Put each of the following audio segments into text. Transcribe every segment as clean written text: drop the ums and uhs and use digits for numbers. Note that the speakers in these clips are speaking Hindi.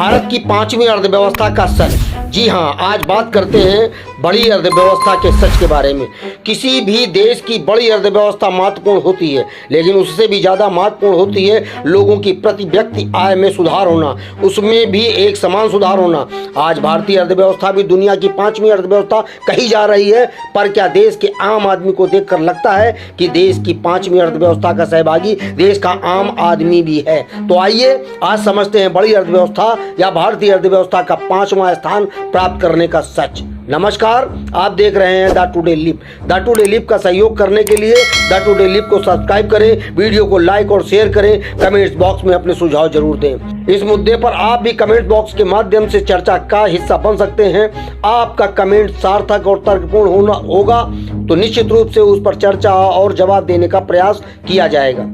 भारत की पांचवी अर्थव्यवस्था का सच। जी हाँ, आज बात करते हैं बड़ी अर्थव्यवस्था के सच के बारे में। किसी भी देश की बड़ी अर्थव्यवस्था महत्वपूर्ण होती है, लेकिन उससे भी ज़्यादा महत्वपूर्ण होती है लोगों की प्रति व्यक्ति आय में सुधार होना, उसमें भी एक समान सुधार होना। आज भारतीय अर्थव्यवस्था भी दुनिया की पांचवी अर्थव्यवस्था कही जा रही है, पर क्या देश के आम आदमी को देखकर लगता है कि देश की पांचवी अर्थव्यवस्था का सहभागी देश का आम आदमी भी है? तो आइए आज समझते हैं बड़ी अर्थव्यवस्था या भारतीय अर्थव्यवस्था का पांचवा स्थान प्राप्त करने का सच। नमस्कार, आप देख रहे हैं the today lip. The today lip का सहयोग करने के लिए द टुडे लिप को सब्सक्राइब करें, वीडियो को लाइक और शेयर करें, कमेंट्स बॉक्स में अपने सुझाव जरूर दें। इस मुद्दे पर आप भी कमेंट बॉक्स के माध्यम से चर्चा का हिस्सा बन सकते हैं। आपका कमेंट सार्थक और तर्कपूर्ण होगा तो निश्चित रूप से उस पर चर्चा और जवाब देने का प्रयास किया जाएगा।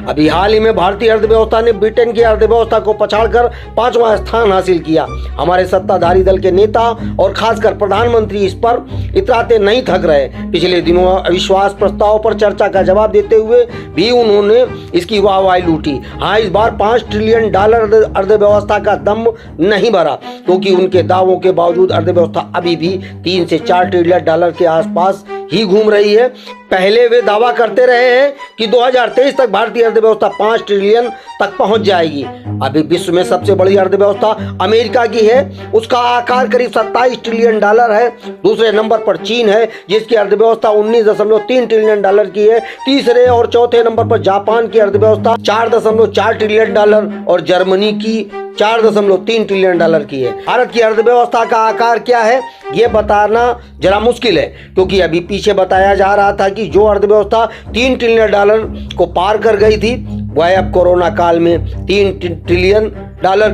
अभी हाल ही में भारतीय अर्थव्यवस्था ने ब्रिटेन की अर्थव्यवस्था को पछाड़कर पांचवा स्थान हासिल किया। हमारे सत्ताधारी दल के नेता और खासकर प्रधानमंत्री इस पर इतराते नहीं थक रहे। पिछले दिनों अविश्वास प्रस्ताव पर चर्चा का जवाब देते हुए भी उन्होंने इसकी वाहवाही लूटी। हाँ, इस बार $5 ट्रिलियन अर्थव्यवस्था का दम नहीं भरा, क्योंकि उनके दावों के बावजूद अर्थव्यवस्था अभी भी $3 से $4 ट्रिलियन के आसपास ही घूम रही है। पहले वे दावा करते रहे हैं कि 2023 तक भारतीय अर्थव्यवस्था 5 ट्रिलियन तक पहुंच जाएगी। अभी विश्व में सबसे बड़ी अर्थव्यवस्था अमेरिका की है, उसका आकार करीब $27 ट्रिलियन है। दूसरे नंबर पर चीन है, जिसकी अर्थव्यवस्था $19.3 ट्रिलियन की है। तीसरे और चौथे नंबर पर जापान की अर्थव्यवस्था $4.4 ट्रिलियन और जर्मनी की $4.3 ट्रिलियन की है। भारत की अर्थव्यवस्था का आकार क्या है ये बताना जरा मुश्किल है, क्योंकि अभी पीछे बताया जा रहा था कि जो अर्थव्यवस्था $3 ट्रिलियन को पार कर गई थी वह अब कोरोना काल में $3 ट्रिलियन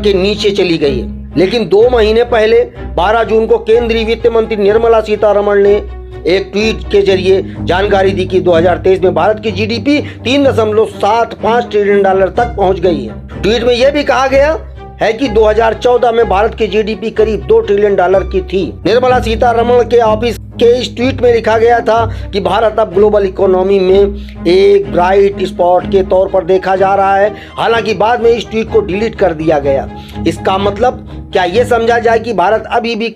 के नीचे चली गई है। लेकिन 2 महीने पहले 12 जून को केंद्रीय वित्त मंत्री निर्मला सीतारमण ने एक ट्वीट के जरिए जानकारी दी कि 2023 में भारत की जीडीपी $3.75 ट्रिलियन तक पहुंच गई है। ट्वीट में यह भी कहा गया है कि 2014 में भारत की जीडीपी करीब $2 ट्रिलियन की थी। निर्मला सीतारमण के ऑफिस के इस ट्वीट में लिखा गया था कि भारत अब ग्लोबल इकोनॉमी में एक ब्राइट स्पॉट के तौर पर देखा जा रहा है। हालांकि बाद में इस ट्वीट को डिलीट कर दिया गया। इसका मतलब क्या ये समझा जाए कि भारत अभी भी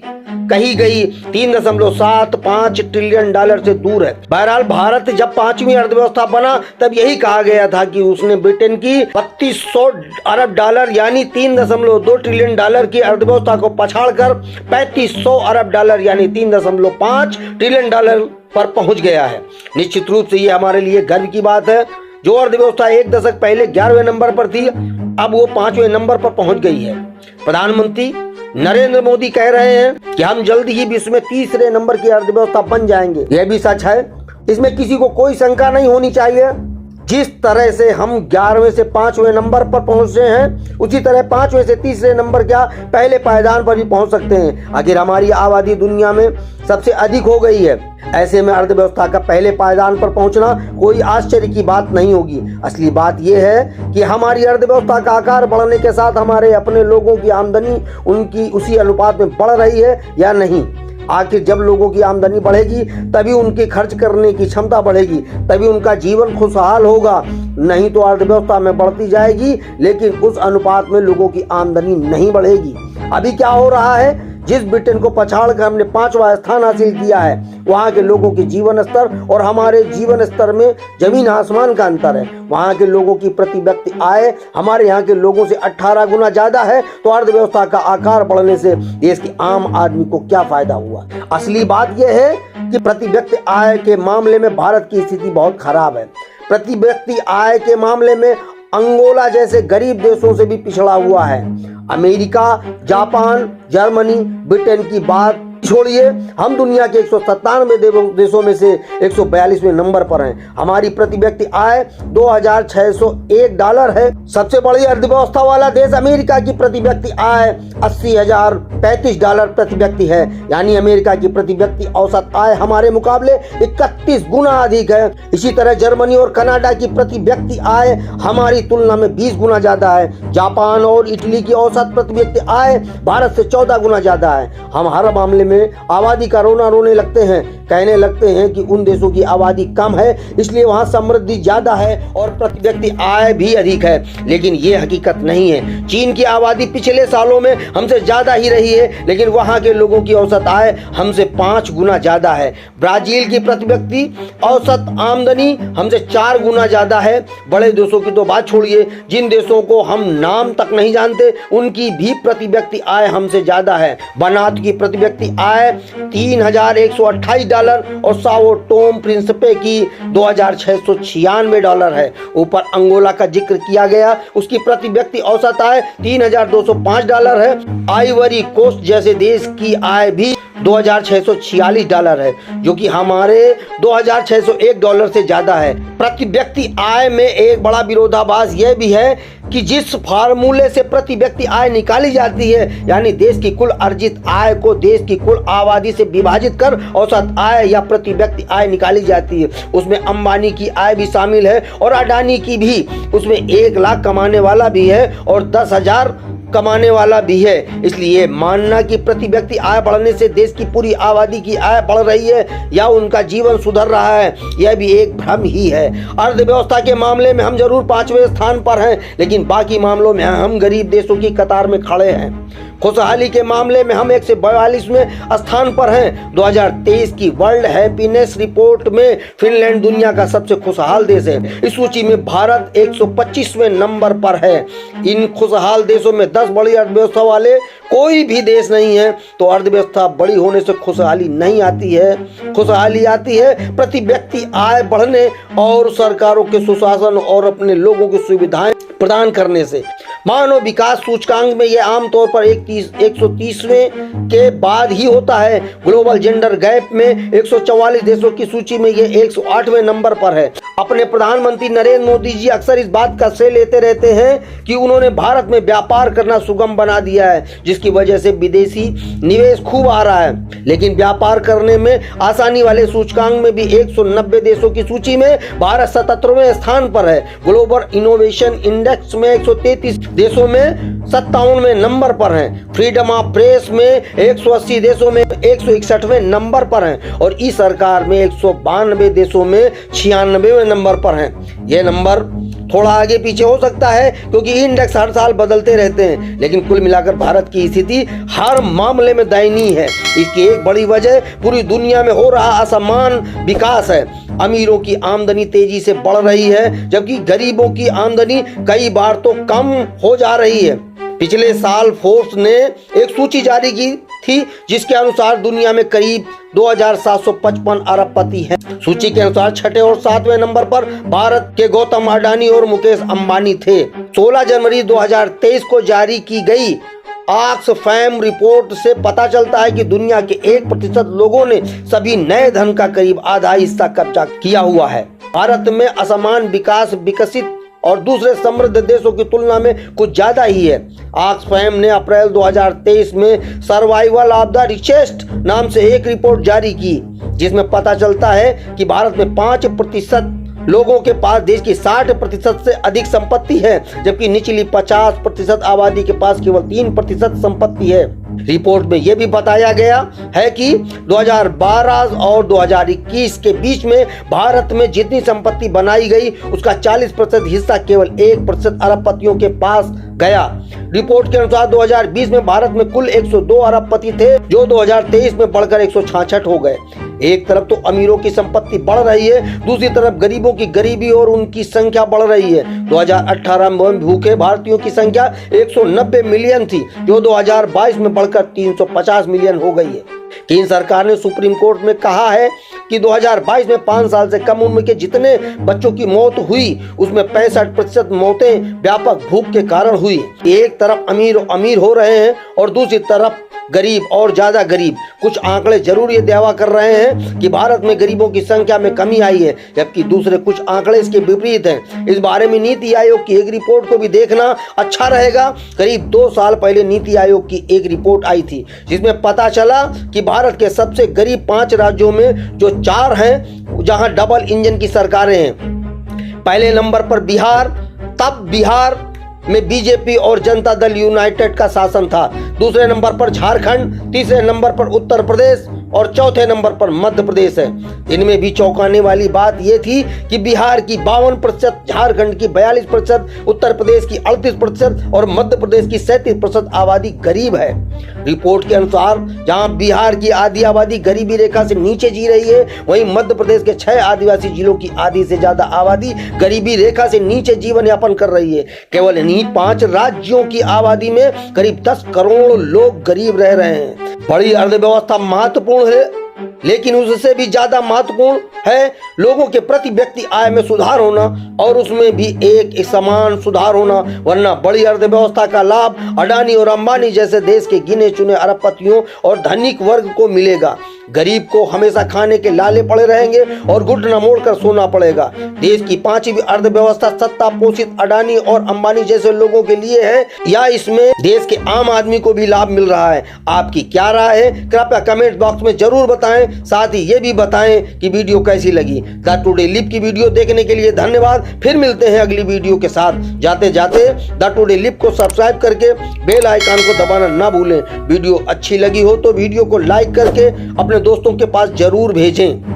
कही गई $3.75 ट्रिलियन से दूर है? बहरहाल भारत जब पांचवी अर्थव्यवस्था बना तब यही कहा गया था कि उसने ब्रिटेन की $3200 अरब यानी $3.2 ट्रिलियन की अर्थव्यवस्था को पछाड़कर $3500 अरब यानी $3.5 ट्रिलियन पर पहुंच गया है। निश्चित रूप से ये हमारे लिए गर्व की बात है। जो अर्थव्यवस्था एक दशक पहले 11वें नंबर पर थी, अब वो 5वें नंबर पर पहुंच गई है। प्रधानमंत्री नरेंद्र मोदी कह रहे हैं कि हम जल्द ही विश्व में तीसरे नंबर की अर्थव्यवस्था बन जाएंगे। यह भी सच है, इसमें किसी को कोई शंका नहीं होनी चाहिए। जिस तरह से हम 11वें से 5वें नंबर पर पहुंचे हैं, उसी तरह 5वें से तीसरे नंबर क्या पहले पायदान पर भी पहुंच सकते हैं। आखिर हमारी आबादी दुनिया में सबसे अधिक हो गई है। ऐसे में अर्थव्यवस्था का पहले पायदान पर पहुंचना कोई आश्चर्य की बात नहीं होगी। असली बात यह है कि हमारी अर्थव्यवस्था का आकार बढ़ने के साथ हमारे अपने लोगों की आमदनी उनकी उसी अनुपात में बढ़ रही है या नहीं। आखिर जब लोगों की आमदनी बढ़ेगी तभी उनके खर्च करने की क्षमता बढ़ेगी, तभी उनका जीवन खुशहाल होगा। नहीं तो अर्थव्यवस्था में बढ़ती जाएगी लेकिन उस अनुपात में लोगों की आमदनी नहीं बढ़ेगी। अभी क्या हो रहा है? जिस ब्रिटेन को पछाड़कर हमने 5वां स्थान हासिल किया है, वहाँ के लोगों के जीवन स्तर और हमारे जीवन स्तर में जमीन आसमान का अंतर है। वहाँ के लोगों की प्रति व्यक्ति आय हमारे यहाँ के लोगों से 18 गुना ज्यादा है। तो अर्थव्यवस्था का आकार बढ़ने से देश के आम आदमी को क्या फायदा हुआ? असली बात यह है कि प्रति व्यक्ति आय के मामले में भारत की स्थिति बहुत खराब है। प्रति व्यक्ति आय के मामले में अंगोला जैसे गरीब देशों से भी पिछड़ा हुआ है। अमेरिका, जापान, जर्मनी, ब्रिटेन की बात छोड़िए, हम दुनिया के 197 देशों में से 142वें नंबर पर हैं। हमारी प्रति व्यक्ति आय $2601 है। सबसे बड़ी अर्थव्यवस्था वाला देश अमेरिका की प्रति व्यक्ति आय $80,035 प्रति व्यक्ति है। यानी अमेरिका की प्रति व्यक्ति औसत आय हमारे मुकाबले 31 गुना अधिक है। इसी तरह जर्मनी और कनाडा की प्रति व्यक्ति आय हमारी तुलना में 20 गुना ज्यादा है। जापान और इटली की औसत प्रति व्यक्ति आय भारत से 14 गुना ज्यादा है। हम हर मामले में में आबादी का रोना रोने लगते हैं, कहने लगते हैं कि उन देशों की आबादी कम है इसलिए वहाँ समृद्धि ज़्यादा है और प्रति व्यक्ति आय भी अधिक है, लेकिन ये हकीकत नहीं है। चीन की आबादी पिछले सालों में हमसे ज़्यादा ही रही है, लेकिन वहाँ के लोगों की औसत आय हमसे 5 गुना ज़्यादा है। ब्राज़ील की प्रति व्यक्ति औसत आमदनी हमसे 4 गुना ज़्यादा है। बड़े देशों की तो बात छोड़िए, जिन देशों को हम नाम तक नहीं जानते उनकी भी प्रति व्यक्ति आय हमसे ज़्यादा है। बनात की प्रति व्यक्ति आय $3,128 और साओ टोम प्रिंसिपे की $2,696 है। ऊपर अंगोला का जिक्र किया गया, उसकी प्रति व्यक्ति औसत आय $3,205 है। आइवरी कोस्ट जैसे देश की आय भी $2,646 है, जो कि हमारे $2,601 से ज़्यादा है। प्रति व्यक्ति आय में एक बड़ा विरोधाभास यह भी है कि जिस फार्मूले से प्रति व्यक्ति आय निकाली जाती है, यानी देश की कुल अर्जित आय को देश की कुल आबादी से विभाजित कर औसत आय या प्रति व्यक्ति आय निकाली जाती है, उसमें अंबानी की आय भी शामिल है और अडानी की भी। उसमें 1 लाख कमाने वाला भी है और 10,000 कमाने वाला भी है। इसलिए मानना कि प्रति व्यक्ति आय बढ़ने से देश की पूरी आबादी की आय बढ़ रही है या उनका जीवन सुधर रहा है, यह भी एक भ्रम ही है। अर्थव्यवस्था के मामले में हम जरूर 5वें स्थान पर हैं, लेकिन बाकी मामलों में हम गरीब देशों की कतार में खड़े हैं। खुशहाली के मामले में हम 142वें स्थान पर हैं। 2023 की वर्ल्ड हैप्पीनेस रिपोर्ट में फिनलैंड दुनिया का सबसे खुशहाल देश है। इस सूची में भारत 125वें नंबर पर है। इन खुशहाल देशों में 10 बड़ी अर्थव्यवस्था वाले कोई भी देश नहीं है। तो अर्थव्यवस्था बड़ी होने से खुशहाली नहीं आती है, खुशहाली आती है प्रति व्यक्ति आय बढ़ने और सरकारों के सुशासन और अपने लोगों की सुविधाएं प्रदान करने से। मानव विकास सूचकांक में यह आमतौर पर 130वें के बाद ही होता है। ग्लोबल जेंडर गैप में 144 देशों की सूची में यह 108वें नंबर पर है। अपने प्रधानमंत्री नरेंद्र मोदी जी अक्सर इस बात का श्रेय लेते रहते हैं कि उन्होंने भारत में व्यापार करना सुगम बना दिया है, जिसकी वजह से विदेशी निवेश खूब आ रहा है। लेकिन व्यापार करने में आसानी वाले सूचकांक में भी 190 देशों की सूची में भारत 77वें स्थान पर है। ग्लोबल इनोवेशन इंडेक्स में 133 देशों में 57वें नंबर पर हैं। फ्रीडम ऑफ प्रेस में 180 देशों में 161वें नंबर पर हैं और ई सरकार में 192 देशों में 96वें नंबर पर हैं। यह नंबर थोड़ा आगे पीछे हो सकता है क्योंकि इंडेक्स हर साल बदलते रहते हैं, लेकिन कुल मिलाकर भारत की स्थिति हर मामले में दयनीय है। इसकी एक बड़ी वजह पूरी दुनिया में हो रहा असमान विकास है। अमीरों की आमदनी तेजी से बढ़ रही है, जबकि गरीबों की आमदनी कई बार तो कम हो जा रही है। पिछले साल फोर्ब्स ने एक सूची जारी की थी जिसके अनुसार दुनिया में करीब 2,755 अरबपति हैं। सूची के अनुसार 6ठे और 7वें नंबर पर भारत के गौतम अडानी और मुकेश अंबानी थे। 16 जनवरी 2023 को जारी की गई ऑक्सफैम रिपोर्ट से पता चलता है कि दुनिया के 1% लोगों ने सभी नए धन का करीब आधा हिस्सा कब्जा किया हुआ है। भारत में असमान विकास विकसित और दूसरे समृद्ध देशों की तुलना में कुछ ज्यादा ही है। ऑक्सफैम ने अप्रैल 2023 में सर्वाइवल ऑफ द रिचेस्ट नाम से एक रिपोर्ट जारी की, जिसमें पता चलता है कि भारत में 5% लोगों के पास देश की 60% से अधिक संपत्ति है, जबकि निचली 50% आबादी के पास केवल 3% संपत्ति है। रिपोर्ट में यह भी बताया गया है कि 2012 और 2021 के बीच में भारत में जितनी संपत्ति बनाई गई उसका 40% हिस्सा केवल 1% अरबपतियों के पास गया। रिपोर्ट के अनुसार 2020 में भारत में कुल 102 अरबपति थे, जो 2023 में बढ़कर 166 हो गए। एक तरफ तो अमीरों की संपत्ति बढ़ रही है, दूसरी तरफ गरीबों की गरीबी और उनकी संख्या बढ़ रही है। 2018 में भूखे भारतीयों की संख्या 190 मिलियन थी, जो 2022 में बढ़कर 350 मिलियन हो गई है। केंद्र सरकार ने सुप्रीम कोर्ट में कहा है कि 2022 में 5 साल से कम उम्र के जितने बच्चों की मौत हुई उसमें 65% मौतें व्यापक भूख के कारण हुई। एक तरफ अमीर हो रहे हैं और दूसरी तरफ गरीब और ज्यादा गरीब। कुछ आंकड़े जरूर ये दावा कर रहे हैं कि भारत में गरीबों की संख्या में कमी आई है, जबकि दूसरे कुछ आंकड़े इसके विपरीत हैं। इस बारे में नीति आयोग की एक रिपोर्ट को भी देखना अच्छा रहेगा। करीब 2 साल पहले नीति आयोग की एक रिपोर्ट आई थी, जिसमें पता चला कि भारत के सबसे गरीब 5 राज्यों में जो 4 हैं जहां डबल इंजन की सरकारें हैं। पहले नंबर पर बिहार, तब बिहार में बीजेपी और जनता दल यूनाइटेड का शासन था। दूसरे नंबर पर झारखंड, तीसरे नंबर पर उत्तर प्रदेश और चौथे नंबर पर मध्य प्रदेश है। इनमें भी चौंकाने वाली बात यह थी कि बिहार की 52%, झारखंड की 42%, उत्तर प्रदेश की 38% और मध्य प्रदेश की 37% आबादी गरीब है। रिपोर्ट के अनुसार जहां बिहार की आधी आबादी गरीबी रेखा से नीचे जी रही है, वहीं मध्य प्रदेश के 6 आदिवासी जिलों की आधी से ज्यादा आबादी गरीबी रेखा से नीचे जीवन यापन कर रही है। केवल इन्हीं 5 राज्यों की आबादी में करीब 10 करोड़ लोग गरीब रह रहे हैं। बड़ी अर्थव्यवस्था महत्वपूर्ण है, लेकिन उससे भी ज्यादा महत्वपूर्ण है लोगों के प्रति व्यक्ति आय में सुधार होना और उसमें भी एक समान सुधार होना, वरना बड़ी अर्थव्यवस्था का लाभ अडानी और अंबानी जैसे देश के गिने चुने अरबपतियों और धनिक वर्ग को मिलेगा। गरीब को हमेशा खाने के लाले पड़े रहेंगे और घुटना मोड़कर सोना पड़ेगा। देश की 5वीं अर्थव्यवस्था सत्ता पोषित अडानी और अंबानी जैसे लोगों के लिए है या इसमें देश के आम आदमी को भी लाभ मिल रहा है? आपकी क्या राय है? कृपया कमेंट बॉक्स में जरूर बताएं। साथ ही ये भी बताएं कि वीडियो कैसी लगी। द टुडे लिप की वीडियो देखने के लिए धन्यवाद। फिर मिलते हैं अगली वीडियो के साथ। जाते जाते द टुडे लिप को सब्सक्राइब करके बेल आइकन को दबाना ना भूलें। वीडियो अच्छी लगी हो तो वीडियो को लाइक करके अपने दोस्तों के पास जरूर भेजें।